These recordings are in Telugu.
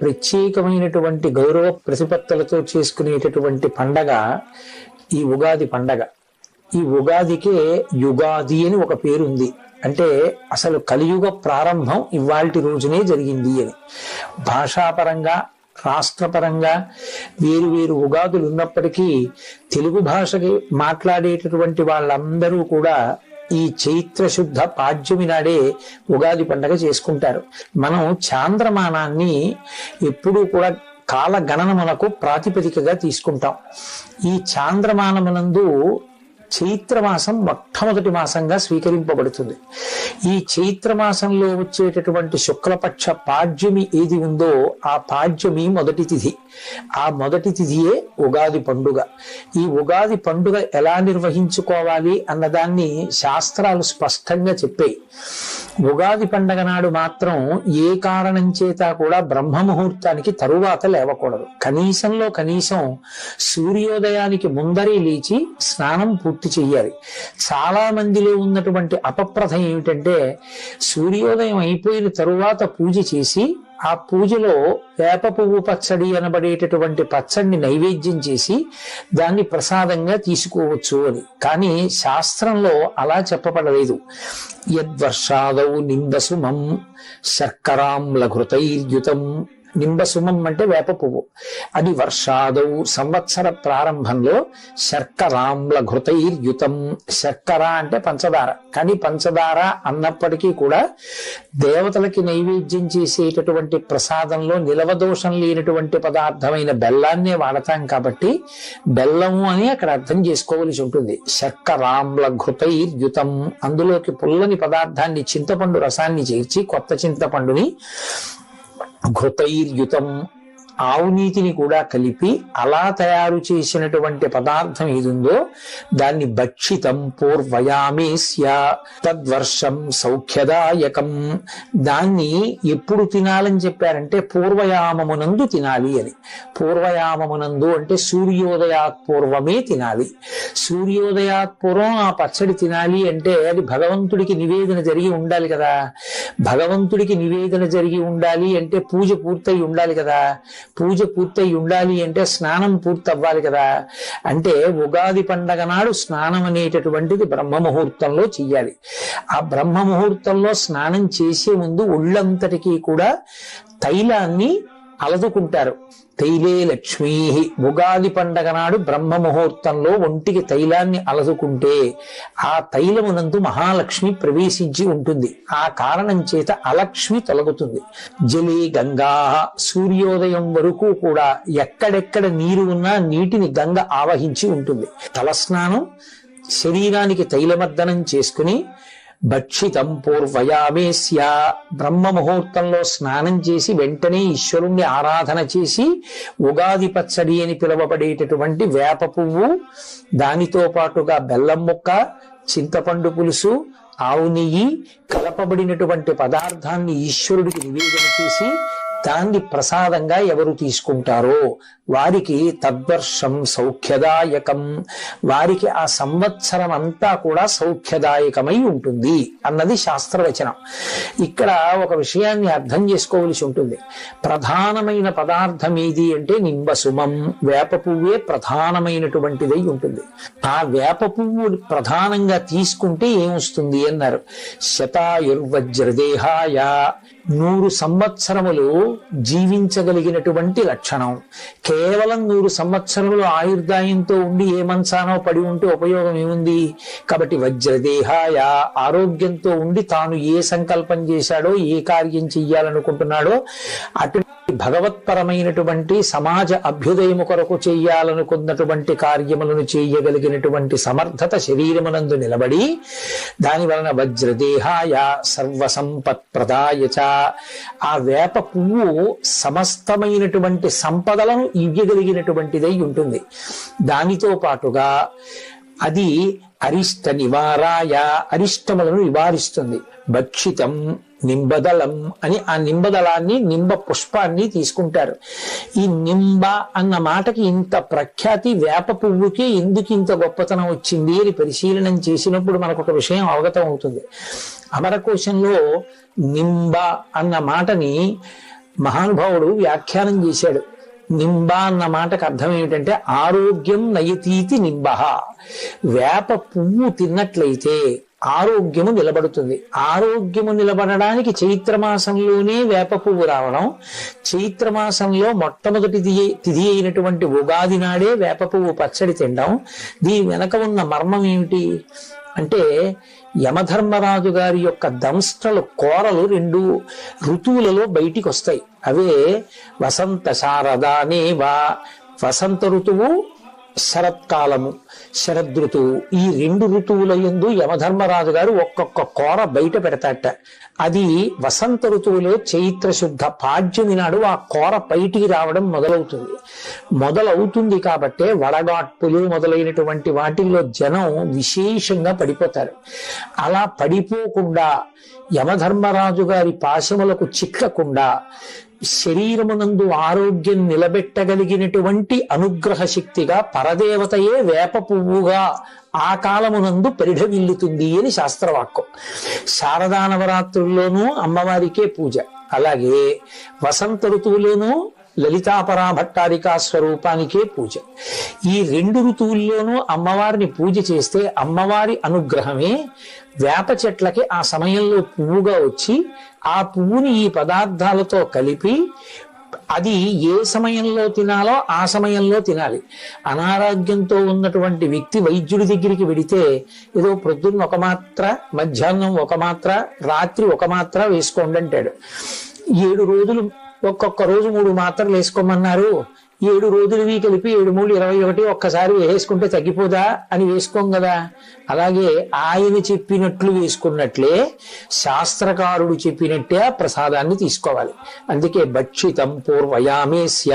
ప్రత్యేకమైనటువంటి గౌరవ ప్రతిపత్తులతో చేసుకునేటటువంటి పండగ ఈ ఉగాది పండగ. ఈ ఉగాదికే యుగాది అని ఒక పేరు ఉంది. అంటే అసలు కలియుగ ప్రారంభం ఇవాల్టి రోజునే జరిగింది అని. భాషాపరంగా రాష్ట్రపరంగా వేరు వేరు ఉగాదులు ఉన్నప్పటికీ తెలుగు భాషకి మాట్లాడేటటువంటి వాళ్ళందరూ కూడా ఈ చైత్ర శుద్ధ పాడ్యమి నాడే ఉగాది పండగ చేసుకుంటారు. మనం చాంద్రమానాన్ని ఎప్పుడూ కూడా కాల గణనమునకు ప్రాతిపదికగా తీసుకుంటాం. ఈ చాంద్రమానమునందు చైత్రమాసం మొట్టమొదటి మాసంగా స్వీకరింపబడుతుంది. ఈ చైత్రమాసంలో వచ్చేటటువంటి శుక్లపక్ష పాడ్యమి ఏది ఉందో ఆ పాడ్యమి మొదటి తిథి. ఆ మొదటి తిథియే ఉగాది పండుగ. ఈ ఉగాది పండుగ ఎలా నిర్వహించుకోవాలి అన్నదాన్ని శాస్త్రాలు స్పష్టంగా చెప్పాయి. ఉగాది పండగ నాడు మాత్రం ఏ కారణం చేత కూడా బ్రహ్మ ముహూర్తానికి తరువాత లేవకూడదు. కనీసంలో కనీసం సూర్యోదయానికి ముందరే లేచి స్నానం పూర్తి చెయ్యాలి. చాలా మందిలో ఉన్నటువంటి అపప్రథ ఏమిటంటే సూర్యోదయం అయిపోయిన తరువాత పూజ చేసి ఆ పూజలో వేప పువ్వు పచ్చడి అనబడేటటువంటి పచ్చడిని నైవేద్యం చేసి దాన్ని ప్రసాదంగా తీసుకోవచ్చు అని. కానీ శాస్త్రంలో అలా చెప్పబడలేదు. యద్వర్షాదౌ నింబసుమం శర్కరాంలఘృతైర్యుతం. నింబసుమం అంటే వేప పువ్వు. అది వర్షాదౌ సంవత్సర ప్రారంభంలో శర్కరాంల ఘృతైర్యుతం. శర్కర అంటే పంచదార. కానీ పంచదార అన్నప్పటికీ కూడా దేవతలకి నైవేద్యం చేసేటటువంటి ప్రసాదంలో నిలవదోషం లేనటువంటి పదార్థమైన బెల్లాన్నే వాడతాం కాబట్టి బెల్లము అని అక్కడ అర్థం చేసుకోవలసి ఉంటుంది. శర్కరాంల ఘృతైర్యుతం. అందులోకి పుల్లని పదార్థాన్ని చింతపండు రసాన్ని చేర్చి కొత్త చింతపండుని ఘృతైర్యుతం ఆవు నీతిని కూడా కలిపి అలా తయారు చేసినటువంటి పదార్థం ఏదుందో దాన్ని భక్షితం పూర్వయామేస్య తద్వర్షం సౌఖ్యదాయకం. దాన్ని ఎప్పుడు తినాలని చెప్పారంటే పూర్వయామమునందు తినాలి అని. పూర్వయామమునందు అంటే సూర్యోదయాత్ పూర్వమే తినాలి. సూర్యోదయాత్ పూర్వం ఆ పచ్చడి తినాలి అంటే అది భగవంతుడికి నివేదన జరిగి ఉండాలి కదా. భగవంతుడికి నివేదన జరిగి ఉండాలి అంటే పూజ పూర్తయి ఉండాలి కదా. పూజ పూర్తయి ఉండాలి అంటే స్నానం పూర్తి అవ్వాలి కదా. అంటే ఉగాది పండగ నాడు స్నానం అనేటటువంటిది బ్రహ్మ ముహూర్తంలో చెయ్యాలి. ఆ బ్రహ్మ ముహూర్తంలో స్నానం చేసే ముందు ఒళ్ళంతటికీ కూడా తైలాన్ని అలదుకుంటారు. తైలే లక్ష్మీ. ఉగాది పండగ నాడు బ్రహ్మ ముహూర్తంలో ఒంటికి తైలాన్ని అలదుకుంటే ఆ తైలమునందు మహాలక్ష్మి ప్రవేశించి ఉంటుంది. ఆ కారణం చేత అలక్ష్మి తొలగుతుంది. జలే గంగా. సూర్యోదయం వరకు కూడా ఎక్కడెక్కడ నీరు ఉన్నా నీటిని గంగ ఆవహించి ఉంటుంది. తలస్నానం, శరీరానికి తైలమర్దనం చేసుకుని భక్షితం పూర్వయామేస్య. బ్రహ్మ ముహూర్తంలో స్నానం చేసి వెంటనే ఈశ్వరుణ్ణి ఆరాధన చేసి ఉగాది పచ్చడి అని పిలువబడేటటువంటి వేప పువ్వు, దానితో పాటుగా బెల్లం ముక్క, చింతపండు పులుసు, ఆవు నెయ్యి కలపబడినటువంటి పదార్థాన్ని ఈశ్వరుడికి నివేదన చేసి దాన్ని ప్రసాదంగా ఎవరు తీసుకుంటారో వారికి తద్వర్షం సౌఖ్యదాయకం. వారికి ఆ సంవత్సరం అంతా కూడా సౌఖ్యదాయకమై ఉంటుంది అన్నది శాస్త్రవచనం. ఇక్కడ ఒక విషయాన్ని అర్థం చేసుకోవలసి ఉంటుంది. ప్రధానమైన పదార్థం ఏది అంటే నింబసుమం. వేప పువ్వే ప్రధానమైనటువంటిదై ఉంటుంది. ఆ వేప పువ్వు ప్రధానంగా తీసుకుంటే ఏమొస్తుంది అన్నారు. శతాయుర్వజ్రదేహాయ. 100 సంవత్సరములు జీవించగలిగినటువంటి లక్షణం. కేవలం 100 సంవత్సరములు ఆయుర్దాయంతో ఉండి ఏ మంచానో పడి ఉంటే ఉపయోగం ఏముంది? కాబట్టి వజ్రదేహాయ. ఆరోగ్యంతో ఉండి తాను ఏ సంకల్పం చేశాడో, ఏ కార్యం చెయ్యాలనుకుంటున్నాడో అటు భగవత్పరమైనటువంటి సమాజ అభ్యుదయము కొరకు చెయ్యాలనుకున్నటువంటి కార్యములను చేయగలిగినటువంటి సమర్థత శరీరమునందు నిలబడి దాని వలన వజ్రదేహాయ సర్వసంపత్ ప్రదాయచ. ఆ వేప పువ్వు సమస్తమైనటువంటి సంపదలను ఇవ్వగలిగినటువంటిదై ఉంటుంది. దానితో పాటుగా అది అరిష్ట నివారాయ. అరిష్టములను నివారిస్తుంది. భక్షితం నింబదళం అని ఆ నింబదళాన్ని, నింబ పుష్పాన్ని తీసుకుంటారు. ఈ నింబ అన్న మాటకి ఇంత ప్రఖ్యాతి వేప పువ్వుకి ఎందుకు ఇంత గొప్పతనం వచ్చింది అని పరిశీలనం చేసినప్పుడు మనకు ఒక విషయం అవగతం అవుతుంది. అమరకోశంలో నింబ అన్న మాటని మహానుభావుడు వ్యాఖ్యానం చేశాడు. నింబ అన్న మాటకు అర్థం ఏమిటంటే ఆరోగ్యం నయతీతి నింబ. వేప పువ్వు తిన్నట్లయితే ఆరోగ్యము నిలబడుతుంది. ఆరోగ్యము నిలబడడానికి చైత్రమాసంలోనే వేప పువ్వు రావడం, చైత్రమాసంలో మొట్టమొదటి తిథి అయినటువంటి ఉగాది నాడే వేప పువ్వు పచ్చడి తినడం. దీని వెనక ఉన్న మర్మం ఏమిటి అంటే యమధర్మరాజు గారి యొక్క దంష్ట్రలు కోరలు 2 ఋతువులలో బయటికి వస్తాయి. అవే వసంత శారదానేవా, వసంత ఋతువు, శరత్కాలము, శరదృతువు. ఈ 2 ఋతువుల యందు యమధర్మరాజు గారు ఒక్కొక్క కోర బయట పెడతాట. అది వసంత ఋతువులో చైత్ర శుద్ధ పాడ్యమి నాడు ఆ కోర బయటికి రావడం మొదలవుతుంది కాబట్టే వడగాట్పులు మొదలైనటువంటి వాటిల్లో జనం విశేషంగా పడిపోతారు. అలా పడిపోకుండా యమధర్మరాజు గారి పాశములకు చిక్కకుండా శరీరమునందు ఆరోగ్యం నిలబెట్టగలిగినటువంటి అనుగ్రహ శక్తిగా పరదేవతయే వేప పువ్వుగా ఆ కాలమునందు పరిఢవిల్లుతుంది అని శాస్త్రవాక్యం. శారదా నవరాత్రుల్లోనూ అమ్మవారికే పూజ, అలాగే వసంత ఋతువులోనూ లలితాపరా భట్టారికా స్వరూపానికే పూజ. ఈ 2 ఋతువుల్లోనూ అమ్మవారిని పూజ చేస్తే అమ్మవారి అనుగ్రహమే వేప చెట్లకి ఆ సమయంలో పువ్వుగా వచ్చి ఆ పువ్వుని ఈ పదార్థాలతో కలిపి అది ఏ సమయంలో తినాలో ఆ సమయంలో తినాలి. అనారోగ్యంతో ఉన్నటువంటి వ్యక్తి వైద్యుడి దగ్గరికి వెడితే ఏదో ప్రొద్దున్న 1 మాత్ర, మధ్యాహ్నం 1 మాత్ర, రాత్రి 1 మాత్ర వేసుకోండి అంటాడు. 7 రోజులు ఒక్కొక్క రోజు 3 మాత్రలు వేసుకోమన్నారు. 7 రోజులవి కలిపి 7 3 21 ఒక్కసారి వేసుకుంటే తగ్గిపోదా అని వేసుకోం కదా. అలాగే ఆయన చెప్పినట్లు వేసుకున్నట్లే శాస్త్రకారుడు చెప్పినట్టే ఆ ప్రసాదాన్ని తీసుకోవాలి. అందుకే భక్షితం పూర్వయామేస్య,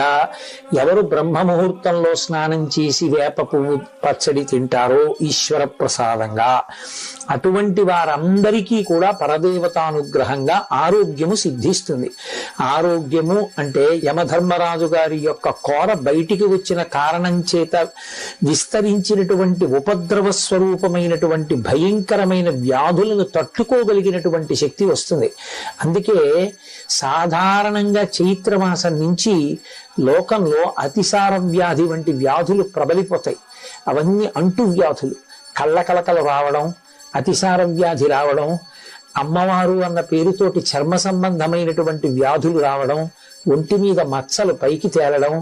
ఎవరు బ్రహ్మ ముహూర్తంలో స్నానం చేసి వేప పువ్వు పచ్చడి తింటారో ఈశ్వర ప్రసాదంగా, అటువంటి వారందరికీ కూడా పరదేవతానుగ్రహంగా ఆరోగ్యము సిద్ధిస్తుంది. ఆరోగ్యము అంటే యమధర్మరాజు గారి యొక్క కోర బయటికి వచ్చిన కారణం చేత విస్తరించినటువంటి ఉపద్రవ స్వరూపమైనటువంటి భయంకరమైన వ్యాధులను తట్టుకోగలిగినటువంటి శక్తి వస్తుంది. అందుకే సాధారణంగా చైత్రమాసం నుంచి లోకంలో అతిసార వ్యాధి వంటి వ్యాధులు ప్రబలిపోతాయి. అవన్నీ అంటు వ్యాధులు, కళ్ళకలకలు రావడం, అతిసార వ్యాధి రావడం, అమ్మవారు అన్న పేరుతోటి చర్మ సంబంధమైనటువంటి వ్యాధులు రావడం, ఒంటి మీద మచ్చలు పైకి తేలడం,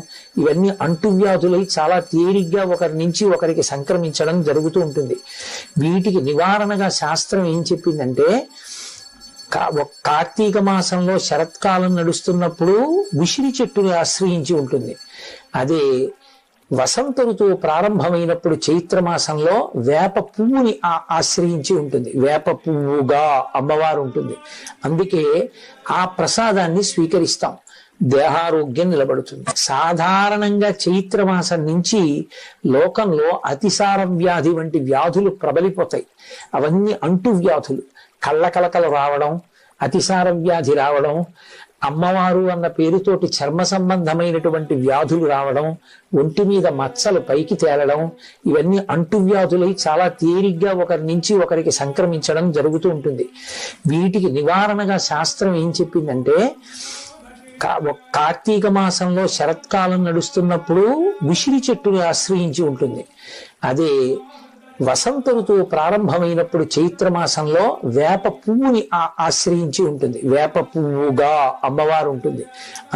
ఇవన్నీ అంటువ్యాధులై చాలా తేలిగ్గా ఒకరి నుంచి ఒకరికి సంక్రమించడం జరుగుతూ ఉంటుంది. వీటికి నివారణగా శాస్త్రం ఏం చెప్పిందంటే, కార్తీక మాసంలో శరత్కాలం నడుస్తున్నప్పుడు ఉసిరి చెట్టుని ఆశ్రయించి ఉంటుంది. అదే వసంత ఋతువు ప్రారంభమైనప్పుడు చైత్రమాసంలో వేప పువ్వుని ఆశ్రయించి ఉంటుంది. వేప పువ్వుగా అమ్మవారు ఉంటుంది. అందుకే ఆ ప్రసాదాన్ని స్వీకరిస్తాం. దేహారోగ్యం నిలబడుతుంది. సాధారణంగా చైత్రమాసం నుంచి లోకంలో అతిసార వ్యాధి వంటి వ్యాధులు ప్రబలిపోతాయి. అవన్నీ అంటు వ్యాధులు, కళ్ళకలకలు రావడం, అతిసార వ్యాధి రావడం, అమ్మవారు అన్న పేరుతోటి చర్మ సంబంధమైనటువంటి వ్యాధులు రావడం, ఒంటి మీద మచ్చలు పైకి తేలడం, ఇవన్నీ అంటువ్యాధులై చాలా తేలిగ్గా ఒకరి నుంచి ఒకరికి సంక్రమించడం జరుగుతూ ఉంటుంది. వీటికి నివారణగా శాస్త్రం ఏం చెప్పిందంటే, కార్తీక మాసంలో శరత్కాలం నడుస్తున్నప్పుడు ఉసిరి చెట్టుని ఆశ్రయించి ఉంటుంది. అదే వసంత ఋతువు ప్రారంభమైనప్పుడు చైత్రమాసంలో వేప పువ్వుని ఆశ్రయించి ఉంటుంది. వేప పువ్వుగా అమ్మవారు ఉంటుంది.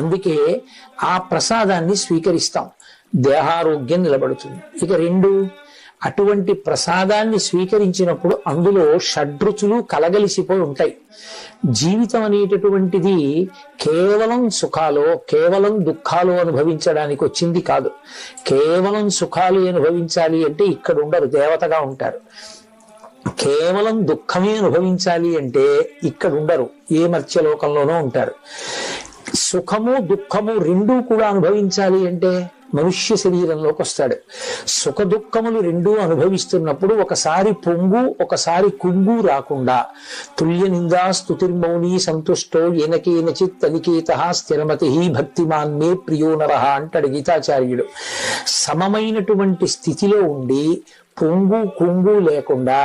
అందుకే ఆ ప్రసాదాన్ని స్వీకరిస్తాం. దేహారోగ్యం నిలబడుతుంది. ఇక 2, అటువంటి ప్రసాదాన్ని స్వీకరించినప్పుడు అందులో షడ్రుచులు కలగలిసిపోయి ఉంటాయి. జీవితం అనేటటువంటిది కేవలం సుఖాలు, కేవలం దుఃఖాలు అనుభవించడానికి వచ్చింది కాదు. కేవలం సుఖాలు అనుభవించాలి అంటే ఇక్కడ ఉండరు, దేవతగా ఉంటారు. కేవలం దుఃఖమే అనుభవించాలి అంటే ఇక్కడ ఉండరు, ఏ మర్త్యలోకంలోనూ ఉంటారు. సుఖము దుఃఖము 2 కూడా అనుభవించాలి అంటే మనుష్య శరీరంలోకి వస్తాడు. సుఖ దుఃఖములు 2 అనుభవిస్తున్నప్పుడు ఒకసారి పొంగు ఒకసారి కుంగు రాకుండా తుల్య నిందా స్తుతిర్మౌని సంతుష్టో ఏనకేనచిత్ అనికేతః స్థిరమతి భక్తిమాన్ మే ప్రియో నరః అంటాడు గీతాచార్యుడు. సమమైనటువంటి స్థితిలో ఉండి పొంగు కుంగు లేకుండా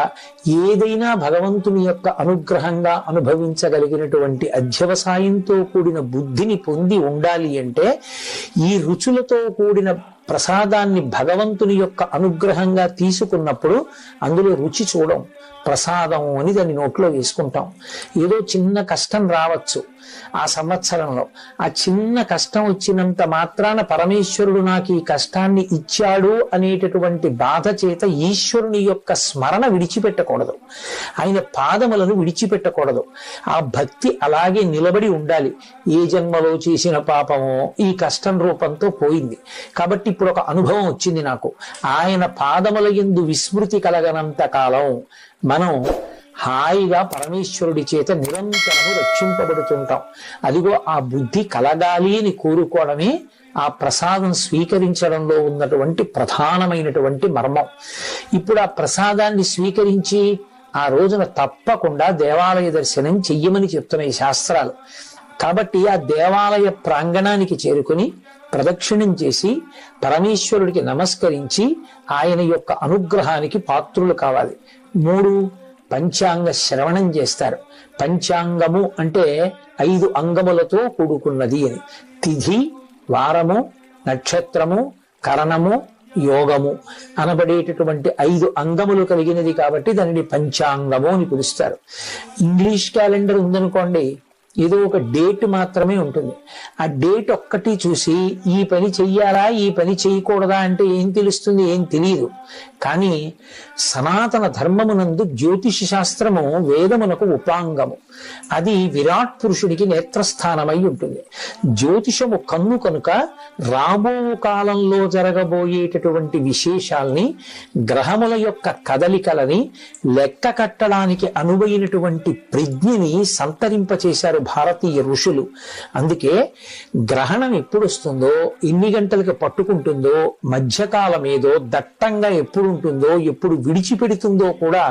ఏదైనా భగవంతుని యొక్క అనుగ్రహంగా అనుభవించగలిగినటువంటి అధ్యవసాయంతో కూడిన బుద్ధిని పొంది ఉండాలి అంటే ఈ రుచులతో కూడిన ప్రసాదాన్ని భగవంతుని యొక్క అనుగ్రహంగా తీసుకున్నప్పుడు అందులో రుచి చూడం, ప్రసాదం అని దాన్ని నోట్లో వేసుకుంటాం. ఏదో చిన్న కష్టం రావచ్చు ఆ సంవత్సరంలో, ఆ చిన్న కష్టం వచ్చినంత మాత్రాన పరమేశ్వరుడు నాకు ఈ కష్టాన్ని ఇచ్చాడు అనేటటువంటి బాధ చేత ఈశ్వరుని యొక్క స్మరణ విడిచిపెట్టకూడదు, ఆయన పాదములను విడిచిపెట్టకూడదు. ఆ భక్తి అలాగే నిలబడి ఉండాలి. ఏ జన్మలో చేసిన పాపమో ఈ కష్టం రూపంతో పోయింది కాబట్టి ఇప్పుడు ఒక అనుభవం వచ్చింది నాకు, ఆయన పాదముల యందు విస్మృతి కలగనంత కాలం మనం హాయిగా పరమేశ్వరుడి చేత నిరంతరము రక్షింపబడుతుంటాం. అదిగో ఆ బుద్ధి కలగాలి అని కోరుకోవడమే ఆ ప్రసాదం స్వీకరించడంలో ఉన్నటువంటి ప్రధానమైనటువంటి మర్మం. ఇప్పుడు ఆ ప్రసాదాన్ని స్వీకరించి ఆ రోజున తప్పకుండా దేవాలయ దర్శనం చెయ్యమని చెప్తున్నాయి శాస్త్రాలు. కాబట్టి ఆ దేవాలయ ప్రాంగణానికి చేరుకుని ప్రదక్షిణం చేసి పరమేశ్వరుడికి నమస్కరించి ఆయన యొక్క అనుగ్రహానికి పాత్రులు కావాలి. 3 పంచాంగ శ్రవణం చేస్తారు. పంచాంగము అంటే 5 అంగములతో కూడుకున్నది అని. తిథి, వారము, నక్షత్రము, కరణము, యోగము అనబడేటటువంటి 5 అంగములు కలిగినది కాబట్టి దానిని పంచాంగము అని పిలుస్తారు. ఇంగ్లీష్ క్యాలెండర్ ఉందనుకోండి, ఏదో ఒక డేట్ మాత్రమే ఉంటుంది. ఆ డేట్ ఒక్కటి చూసి ఈ పని చెయ్యాలా ఈ పని చేయకూడదా అంటే ఏం తెలుస్తుంది? ఏం తెలియదు. కానీ సనాతన ధర్మమునందు జ్యోతిష శాస్త్రము వేదమునకు ఉపాంగము. అది విరాట్ పురుషుడికి నేత్రస్థానమై ఉంటుంది. జ్యోతిషము కన్ను కనుక రాబో కాలంలో జరగబోయేటటువంటి విశేషాల్ని, గ్రహముల యొక్క కదలికలని లెక్క కట్టడానికి అనువైనటువంటి ప్రజ్ఞని సంతరింపచేశారు భారతీయ ఋషులు. అందుకే గ్రహణం ఎప్పుడు వస్తుందో, ఎన్ని గంటలకు పట్టుకుంటుందో, మధ్యకాలం ఏదో, దట్టంగా ఎప్పుడు ఉంటుందో, ఎప్పుడు విడిచిపెడుతుందో కూడా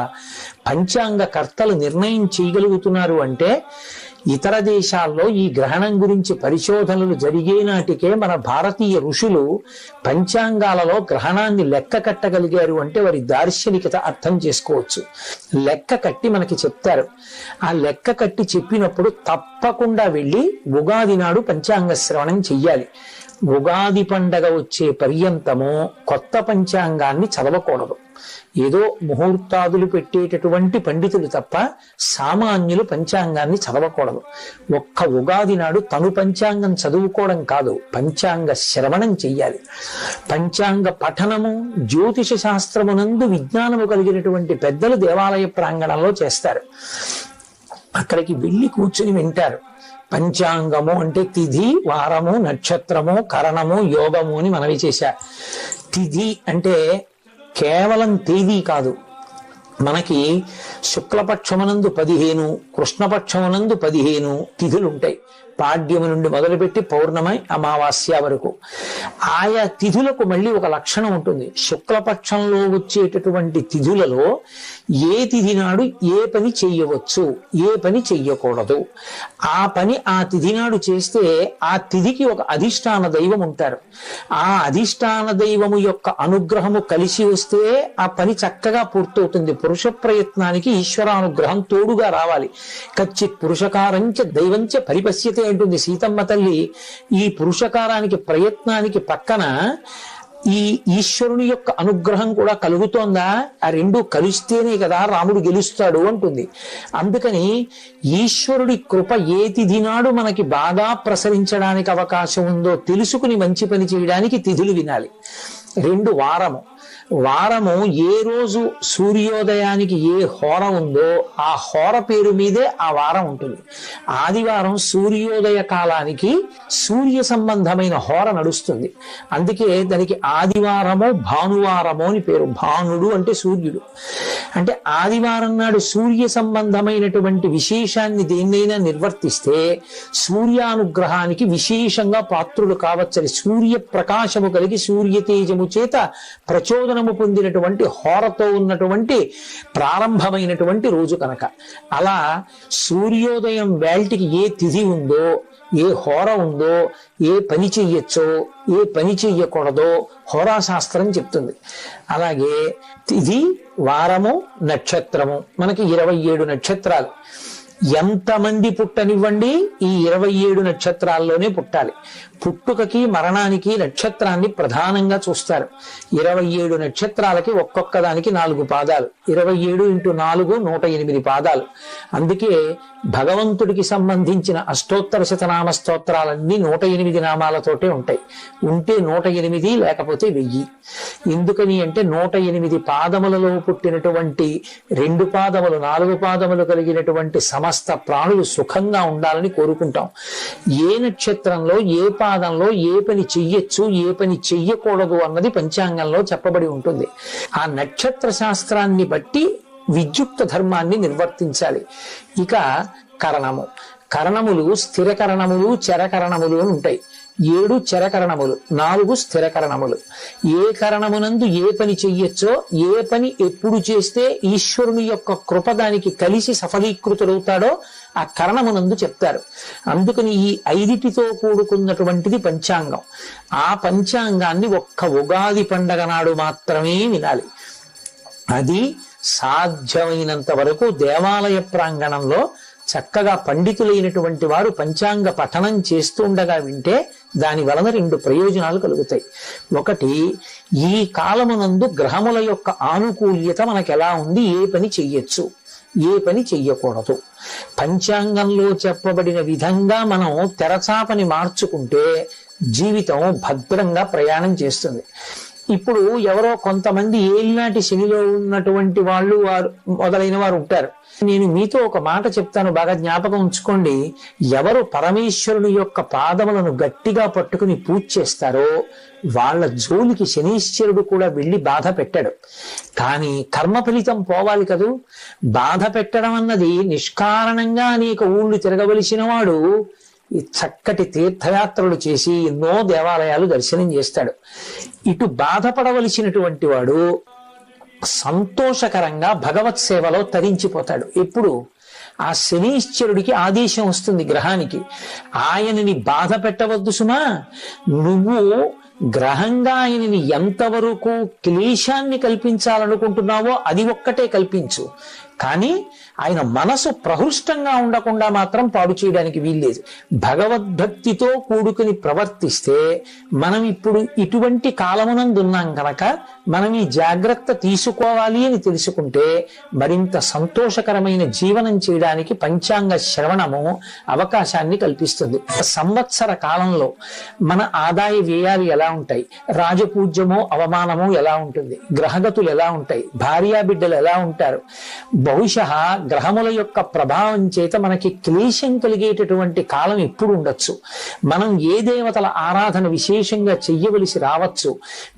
పంచాంగ కర్తలు నిర్ణయం చేయగలుగుతున్నారు. అంటే ఇతర దేశాల్లో ఈ గ్రహణం గురించి పరిశోధనలు జరిగే నాటికే మన భారతీయ ఋషులు పంచాంగాలలో గ్రహణాన్ని లెక్క కట్టగలిగారు అంటే వారి దార్శనికత అర్థం చేసుకోవచ్చు. లెక్క కట్టి మనకి చెప్తారు. ఆ లెక్క కట్టి చెప్పినప్పుడు తప్పకుండా వెళ్ళి ఉగాది నాడు పంచాంగ శ్రవణం చెయ్యాలి. ఉగాది పండగ వచ్చే పర్యంతము కొత్త పంచాంగాన్ని చదవకూడదు. ఏదో ముహూర్తాదులు పెట్టేటటువంటి పండితులు తప్ప సామాన్యులు పంచాంగాన్ని చదవకూడదు. ఒక్క ఉగాది నాడు తను పంచాంగం చదువుకోవడం కాదు, పంచాంగ శ్రవణం చెయ్యాలి. పంచాంగ పఠనము జ్యోతిష శాస్త్రమునందు విజ్ఞానము కలిగినటువంటి పెద్దలు దేవాలయ ప్రాంగణంలో చేస్తారు. అక్కడికి వెళ్ళి కూర్చుని వింటారు. పంచాంగము అంటే తిథి, వారము, నక్షత్రము, కరణము, యోగము అని మనవి చేశా. తిథి అంటే కేవలం తేదీ కాదు. మనకి శుక్లపక్షమునందు 15, కృష్ణపక్షమునందు 15 తిథులుంటాయి. పాడ్యము నుండి మొదలుపెట్టి పౌర్ణమి, అమావాస్య వరకు. ఆయా తిథులకు మళ్ళీ ఒక లక్షణం ఉంటుంది. శుక్లపక్షంలో వచ్చేటటువంటి తిథులలో ఏ తిథి నాడు ఏ పని చెయ్యవచ్చు, ఏ పని చెయ్యకూడదు. ఆ పని ఆ తిథి నాడు చేస్తే ఆ తిథికి ఒక అధిష్టాన దైవం ఉంటారు. ఆ అధిష్టాన దైవము యొక్క అనుగ్రహము కలిసి వస్తే ఆ పని చక్కగా పూర్తవుతుంది. పురుష ప్రయత్నానికి ఈశ్వరానుగ్రహం తోడుగా రావాలి. కచ్చిత్ పురుషకారంచ దైవంచ పరిపశ్యతే అంటుంది సీతమ్మ తల్లి. ఈ పురుషకారానికి ప్రయత్నానికి పక్కన ఈ ఈశ్వరుని యొక్క అనుగ్రహం కూడా కలుగుతోందా? ఆ రెండు కలిస్తేనే కదా రాముడు గెలుస్తాడు అంటుంది. అందుకని ఈశ్వరుడి కృప ఏ తిథి నాడు మనకి బాగా ప్రసరించడానికి అవకాశం ఉందో తెలుసుకుని మంచి పని చేయడానికి తిథులు వినాలి. 2 వారము ఏ రోజు సూర్యోదయానికి ఏ హోర ఉందో ఆ హోర పేరు మీదే ఆ వారం ఉంటుంది. ఆదివారం సూర్యోదయ కాలానికి సూర్య సంబంధమైన హోర నడుస్తుంది. అందుకే దానికి ఆదివారమో భానువారమో అని పేరు. భానుడు అంటే సూర్యుడు. అంటే ఆదివారం నాడు సూర్య సంబంధమైనటువంటి విశేషాన్ని దేన్నైనా నిర్వర్తిస్తే సూర్యానుగ్రహానికి విశేషంగా పాత్రులు కావచ్చని, సూర్య ప్రకాశము కలిగి సూర్య తేజము చేత ప్రచోదనము పొందినటువంటి హోరతో ఉన్నటువంటి ప్రారంభమైనటువంటి రోజు కనుక. అలా సూర్యోదయం వేల్టికి ఏ తిథి ఉందో ఏ హోర ఉందో, ఏ పని చెయ్యొచ్చో, ఏ పని చెయ్యకూడదో హోరాశాస్త్రం చెప్తుంది. అలాగే ఇది వారము, నక్షత్రము. మనకి 27 నక్షత్రాలు. ఎంతమంది పుట్టనివ్వండి, ఈ 27 నక్షత్రాల్లోనే పుట్టాలి. పుట్టుకకి మరణానికి నక్షత్రాన్ని ప్రధానంగా చూస్తారు. 27 నక్షత్రాలకి ఒక్కొక్క దానికి 4 పాదాలు. 27 × 4 108 పాదాలు. అందుకే భగవంతుడికి సంబంధించిన అష్టోత్తర శతనామ స్తోత్రాలన్నీ 108 నామాలతోటే ఉంటాయి. ఉంటే 108, లేకపోతే 1000. ఎందుకని అంటే 108 పాదములలో పుట్టినటువంటి 2 పాదములు 4 పాదములు కలిగినటువంటి సమస్త ప్రాణులు సుఖంగా ఉండాలని కోరుకుంటాం. ఏ నక్షత్రంలో ఏ పాదంలో ఏ పని చెయ్యొచ్చు, ఏ పని చెయ్యకూడదు అన్నది పంచాంగంలో చెప్పబడి ఉంటుంది. ఆ నక్షత్ర శాస్త్రాన్ని బట్టి విద్యుక్త ధర్మాన్ని నిర్వర్తించాలి. ఇక కరణము. కరణములు స్థిరకరణములు, చరకరణములు అని ఉంటాయి. 7 చరకరణములు, 4 స్థిరకరణములు. ఏ కరణమునందు ఏ పని చెయ్యొచ్చో, ఏ పని ఎప్పుడు చేస్తే ఈశ్వరుని యొక్క కృప దానికి కలిసి సఫలీకృతుడవుతాడో ఆ కరణమునందు చెప్తారు. అందుకని ఈ 5టితో కూడుకున్నటువంటిది పంచాంగం. ఆ పంచాంగాన్ని ఒక్క ఉగాది పండగ నాడు మాత్రమే వినాలి. అది సాధ్యమైనంత వరకు దేవాలయ ప్రాంగణంలో చక్కగా పండితులైనటువంటి వారు పంచాంగ పఠనం చేస్తుండగా వింటే దాని వలన 2 ప్రయోజనాలు కలుగుతాయి. ఒకటి, ఈ కాలమునందు గ్రహముల యొక్క ఆనుకూల్యత మనకు ఎలా ఉంది, ఏ పని చెయ్యొచ్చు, ఏ పని చెయ్యకూడదు. పంచాంగంలో చెప్పబడిన విధంగా మనం తెరచాపని మార్చుకుంటే జీవితం భద్రంగా ప్రయాణం చేస్తుంది. ఇప్పుడు ఎవరో కొంతమంది ఏలినాటి శనిలో ఉన్నటువంటి వాళ్ళు మొదలైన వారు ఉంటారు. నేను మీతో ఒక మాట చెప్తాను, బాగా జ్ఞాపకం ఉంచుకోండి. ఎవరు పరమేశ్వరుని యొక్క పాదములను గట్టిగా పట్టుకుని పూజ చేస్తారో వాళ్ళ జోలికి శనీశ్వరుడు కూడా వెళ్ళి బాధ పెట్టాడు. కానీ కర్మ ఫలితం పోవాలి కదూ. బాధ పెట్టడం అన్నది నిష్కారణంగా అనేక ఊళ్ళు తిరగవలసిన వాడు ఈ చక్కటి తీర్థయాత్రలు చేసి ఎన్నో దేవాలయాలు దర్శనం చేస్తాడు. ఇటు బాధపడవలసినటువంటి వాడు సంతోషకరంగా భగవత్ సేవలో తరించిపోతాడు. ఎప్పుడు ఆ శనీశ్వరుడికి ఆదేశం వస్తుంది గ్రహానికి, ఆయనని బాధ పెట్టవద్దు సుమా, నువ్వు గ్రహంగా ఆయనని ఎంతవరకు క్లేశాన్ని కల్పించాలనుకుంటున్నావో అది ఒక్కటే కల్పించు, కానీ ఆయన మనసు ప్రహృష్టంగా ఉండకుండా మాత్రం పాడు చేయడానికి వీల్లేదు. భగవద్భక్తితో కూడుకుని ప్రవర్తిస్తే మనం ఇప్పుడు ఇటువంటి కాలమునందున్నాం కనుక మనం ఈ జాగ్రత్త తీసుకోవాలి అని తెలుసుకుంటే మరింత సంతోషకరమైన జీవనం చేయడానికి పంచాంగ శ్రవణము అవకాశాన్ని కల్పిస్తుంది. సంవత్సర కాలంలో మన ఆదాయ వ్యయాలు ఎలా ఉంటాయి, రాజపూజ్యమో అవమానమో ఎలా ఉంటుంది, గ్రహగతులు ఎలా ఉంటాయి, భార్యాబిడ్డలు ఎలా ఉంటారు, బహుశా గ్రహముల యొక్క ప్రభావం చేత మనకి క్లేశం కలిగేటటువంటి కాలం ఎప్పుడు ఉండొచ్చు, మనం ఏ దేవతల ఆరాధన విశేషంగా చెయ్యవలసి రావచ్చు,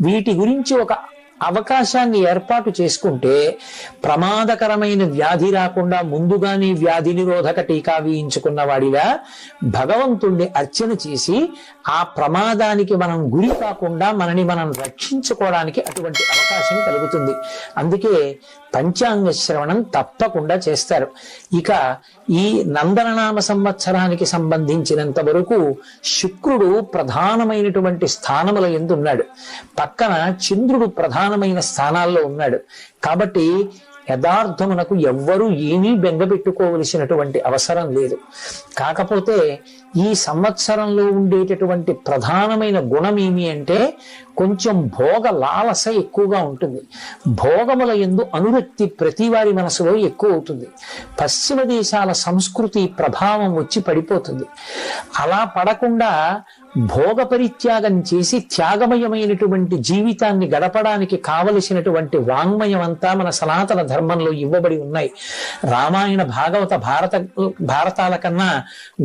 వీటి గురించి ఒక అవకాశాన్ని ఏర్పాటు చేసుకుంటే ప్రమాదకరమైన వ్యాధి రాకుండా ముందుగానే వ్యాధి నిరోధక టీకా వేయించుకున్న వాడిలా భగవంతుణ్ణి అర్చన చేసి ఆ ప్రమాదానికి మనం గురి కాకుండా మనని మనం రక్షించుకోవడానికి అటువంటి అవకాశం కలుగుతుంది. అందుకే పంచాంగ శ్రవణం తప్పకుండా చేస్తారు. ఇక ఈ నందననామ సంవత్సరానికి సంబంధించినంత వరకు శుక్రుడు ప్రధానమైనటువంటి స్థానముల యందు ఉన్నాడు, పక్కన చంద్రుడు ప్రధానమైన స్థానాల్లో ఉన్నాడు. కాబట్టి యథార్థమునకు ఎవ్వరూ ఏమీ బెంగపెట్టుకోవలసినటువంటి అవసరం లేదు. కాకపోతే ఈ సంవత్సరంలో ఉండేటటువంటి ప్రధానమైన గుణం ఏమి అంటే కొంచెం భోగ లాలస ఎక్కువగా ఉంటుంది. భోగముల యందు అనురక్తి ప్రతి వారి మనసులో ఎక్కువ అవుతుంది. పశ్చిమ దేశాల సంస్కృతి ప్రభావం వచ్చి పడిపోతుంది. అలా పడకుండా భోగ పరిత్యాగం చేసి త్యాగమయమైనటువంటి జీవితాన్ని గడపడానికి కావలసినటువంటి వాంగ్మయం అంతా మన సనాతన ధర్మంలో ఇవ్వబడి ఉన్నాయి. రామాయణ భాగవత భారతాల కన్నా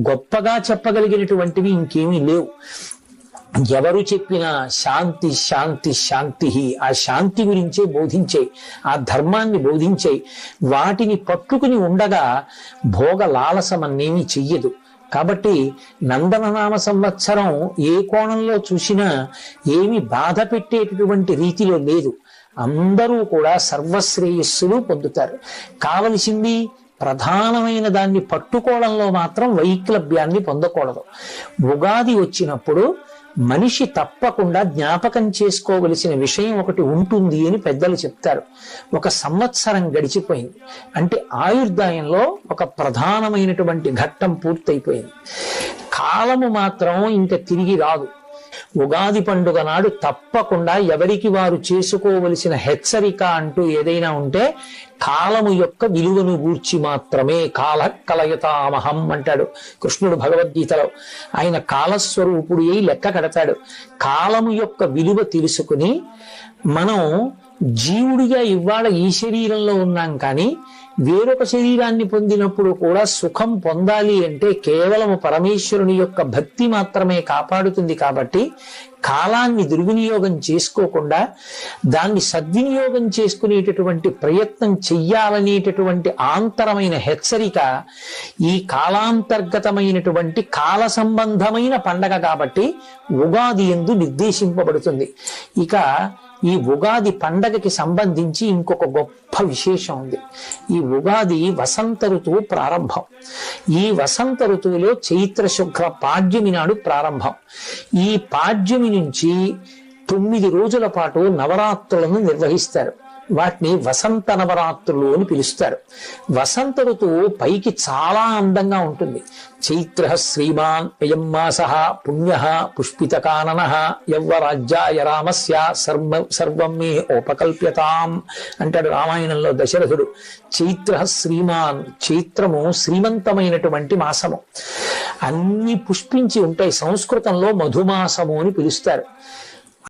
గొప్పగా చెప్పగలిగినటువంటివి ఇంకేమీ లేవు. ఎవరు చెప్పినా శాంతి శాంతి శాంతి, ఆ శాంతి గురించే బోధించే, ఆ ధర్మాన్ని బోధించే. వాటిని పట్టుకుని ఉండగా భోగ లాలసమన్నేమీ చెయ్యదు. కాబట్టి నందననామ సంవత్సరం ఏ కోణంలో చూసినా ఏమి బాధ పెట్టేటటువంటి రీతిలో లేదు. అందరూ కూడా సర్వశ్రేయస్సులు పొందుతారు. కావలసింది ప్రధానమైన దాన్ని పట్టుకోవడంలో మాత్రం వైక్లభ్యాన్ని పొందకూడదు. ఉగాది వచ్చినప్పుడు మనిషి తప్పకుండా జ్ఞాపకం చేసుకోవలసిన విషయం ఒకటి ఉంటుంది అని పెద్దలు చెప్తారు. ఒక సంవత్సరం గడిచిపోయింది అంటే ఆయుర్దాయంలో ఒక ప్రధానమైనటువంటి ఘట్టం పూర్తయిపోయింది. కాలము మాత్రం ఇంక తిరిగి రాదు. ఉగాది పండుగ నాడు తప్పకుండా ఎవరికి వారు చేసుకోవలసిన హెచ్చరిక అంటూ ఏదైనా ఉంటే కాలము యొక్క విలువను గూర్చి మాత్రమే. కాల కలయతామహం అంటాడు కృష్ణుడు భగవద్గీతలో. ఆయన కాలస్వరూపుడు అయి లెక్క కడతాడు. కాలము యొక్క విలువ తెలుసుకుని మనం జీవుడిగా ఇవాళ ఈ శరీరంలో ఉన్నాం, కానీ వేరొక శరీరాన్ని పొందినప్పుడు కూడా సుఖం పొందాలి అంటే కేవలము పరమేశ్వరుని యొక్క భక్తి మాత్రమే కాపాడుతుంది. కాబట్టి కాలాన్ని దుర్వినియోగం చేసుకోకుండా దాన్ని సద్వినియోగం చేసుకునేటటువంటి ప్రయత్నం చెయ్యాలనేటటువంటి ఆంతరమైన హెచ్చరిక ఈ కాలాంతర్గతమైనటువంటి కాల సంబంధమైన పండగ కాబట్టి ఉగాది యందు నిర్దేశింపబడుతుంది. ఇక ఈ ఉగాది పండగకి సంబంధించి ఇంకొక గొప్ప విశేషం ఉంది. ఈ ఉగాది వసంత ఋతువు ప్రారంభం. ఈ వసంత ఋతువులో చైత్ర శుక్ల పాడ్యమి నాడు ప్రారంభం. ఈ పాడ్యమి నుంచి 9 రోజుల పాటు నవరాత్రులను నిర్వహిస్తారు. వాటిని వసంత నవరాత్రులు అని పిలుస్తారు. వసంత ఋతువు పైకి చాలా అందంగా ఉంటుంది. చైత్ర శ్రీమాన్ అయం మాసః పుణ్యః పుష్పితకాననః యవ్వరాజ్యాయ రామస్య సర్వం మే ఉపకల్ప్యతాం అంటాడు రామాయణంలో దశరథుడు. చైత్ర శ్రీమాన్, చైత్రము శ్రీమంతమైనటువంటి మాసము. అన్ని పుష్పించి ఉంటాయి. సంస్కృతంలో మధుమాసము అని పిలుస్తారు.